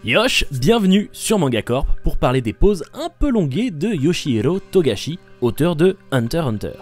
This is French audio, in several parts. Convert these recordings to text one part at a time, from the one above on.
Yosh, bienvenue sur Manga Corp pour parler des poses un peu longuées de Yoshihiro Togashi, auteur de Hunter x Hunter.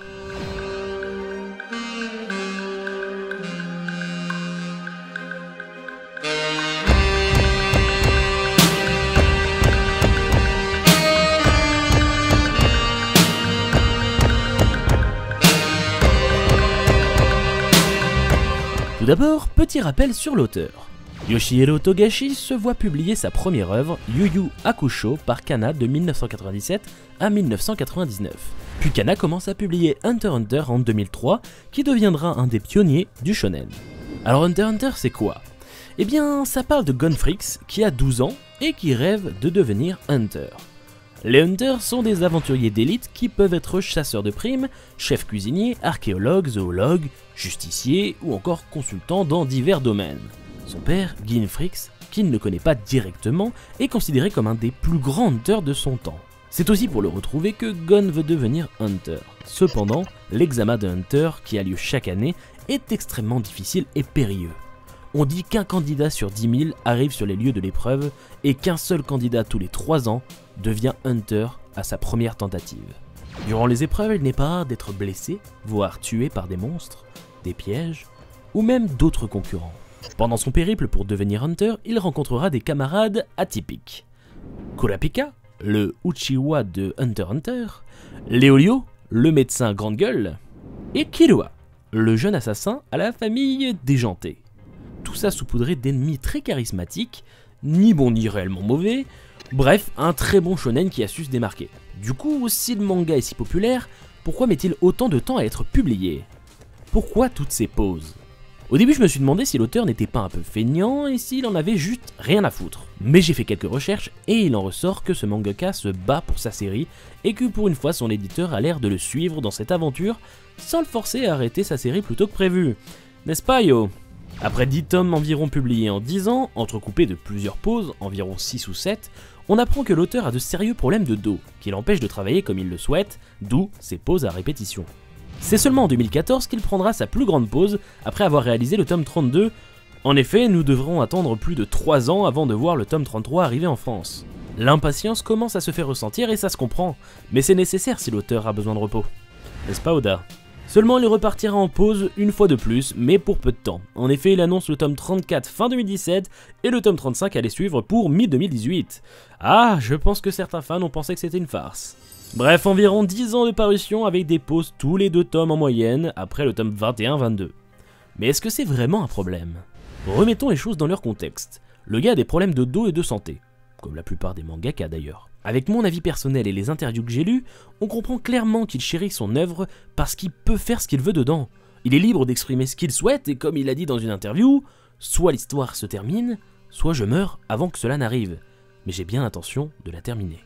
Tout d'abord, petit rappel sur l'auteur. Yoshihiro Togashi se voit publier sa première œuvre, Yu Yu Hakusho, par Kana de 1997 à 1999. Puis Kana commence à publier Hunter x Hunter en 2003, qui deviendra un des pionniers du shonen. Alors Hunter x Hunter c'est quoi? Eh bien ça parle de Gonfrix qui a 12 ans et qui rêve de devenir Hunter. Les Hunters sont des aventuriers d'élite qui peuvent être chasseurs de primes, chefs cuisiniers, archéologues, zoologues, justiciers ou encore consultants dans divers domaines. Son père, Gonfrix, qu'il ne connaît pas directement, est considéré comme un des plus grands hunters de son temps. C'est aussi pour le retrouver que Gon veut devenir hunter. Cependant, l'examen de hunter, qui a lieu chaque année, est extrêmement difficile et périlleux. On dit qu'un candidat sur 10 000 arrive sur les lieux de l'épreuve et qu'un seul candidat tous les 3 ans devient hunter à sa première tentative. Durant les épreuves, il n'est pas rare d'être blessé, voire tué par des monstres, des pièges ou même d'autres concurrents. Pendant son périple pour devenir hunter, il rencontrera des camarades atypiques. Kurapika, le Uchiwa de Hunter x Hunter, Leolio, le médecin grande gueule, et Killua, le jeune assassin à la famille déjantée. Tout ça saupoudré d'ennemis très charismatiques, ni bons ni réellement mauvais, bref, un très bon shonen qui a su se démarquer. Du coup, si le manga est si populaire, pourquoi met-il autant de temps à être publié? Pourquoi toutes ces pauses? Au début je me suis demandé si l'auteur n'était pas un peu feignant et s'il en avait juste rien à foutre. Mais j'ai fait quelques recherches et il en ressort que ce mangaka se bat pour sa série et que pour une fois son éditeur a l'air de le suivre dans cette aventure sans le forcer à arrêter sa série plus tôt que prévu. N'est-ce pas yo? Après 10 tomes environ publiés en 10 ans, entrecoupés de plusieurs pauses, environ 6 ou 7, on apprend que l'auteur a de sérieux problèmes de dos, qui l'empêchent de travailler comme il le souhaite, d'où ses pauses à répétition. C'est seulement en 2014 qu'il prendra sa plus grande pause après avoir réalisé le tome 32. En effet, nous devrons attendre plus de 3 ans avant de voir le tome 33 arriver en France. L'impatience commence à se faire ressentir et ça se comprend, mais c'est nécessaire si l'auteur a besoin de repos. N'est-ce pas Oda? Seulement il repartira en pause une fois de plus, mais pour peu de temps. En effet, il annonce le tome 34 fin 2017 et le tome 35 allait suivre pour mi-2018. Ah, je pense que certains fans ont pensé que c'était une farce. Bref, environ 10 ans de parution avec des pauses tous les 2 tomes en moyenne, après le tome 21-22. Mais est-ce que c'est vraiment un problème? Remettons les choses dans leur contexte. Le gars a des problèmes de dos et de santé, comme la plupart des mangaka d'ailleurs. Avec mon avis personnel et les interviews que j'ai lues, on comprend clairement qu'il chérit son œuvre parce qu'il peut faire ce qu'il veut dedans. Il est libre d'exprimer ce qu'il souhaite et comme il a dit dans une interview, soit l'histoire se termine, soit je meurs avant que cela n'arrive. Mais j'ai bien l'intention de la terminer.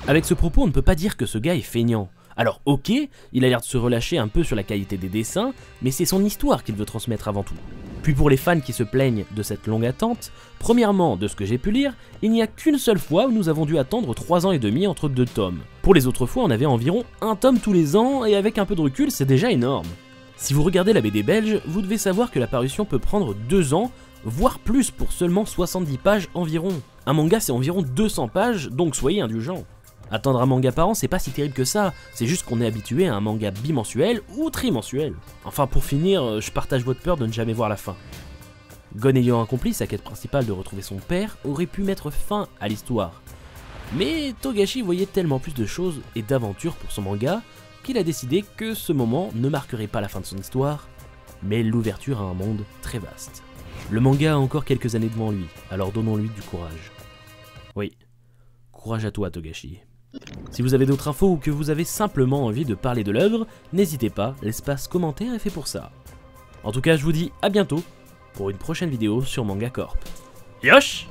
Avec ce propos, on ne peut pas dire que ce gars est feignant. Alors ok, il a l'air de se relâcher un peu sur la qualité des dessins, mais c'est son histoire qu'il veut transmettre avant tout. Puis pour les fans qui se plaignent de cette longue attente, premièrement, de ce que j'ai pu lire, il n'y a qu'une seule fois où nous avons dû attendre 3 ans et demi entre 2 tomes. Pour les autres fois, on avait environ 1 tome tous les ans, et avec un peu de recul, c'est déjà énorme. Si vous regardez la BD belge, vous devez savoir que la parution peut prendre 2 ans, voire plus pour seulement 70 pages environ. Un manga c'est environ 200 pages, donc soyez indulgents. Attendre un manga par an, c'est pas si terrible que ça, c'est juste qu'on est habitué à un manga bimensuel ou trimensuel. Enfin pour finir, je partage votre peur de ne jamais voir la fin. Gon ayant accompli sa quête principale de retrouver son père, aurait pu mettre fin à l'histoire. Mais Togashi voyait tellement plus de choses et d'aventures pour son manga, qu'il a décidé que ce moment ne marquerait pas la fin de son histoire, mais l'ouverture à un monde très vaste. Le manga a encore quelques années devant lui, alors donnons-lui du courage. Oui, courage à toi Togashi. Si vous avez d'autres infos ou que vous avez simplement envie de parler de l'œuvre, n'hésitez pas, l'espace commentaire est fait pour ça. En tout cas, je vous dis à bientôt pour une prochaine vidéo sur Manga Corp. Yosh!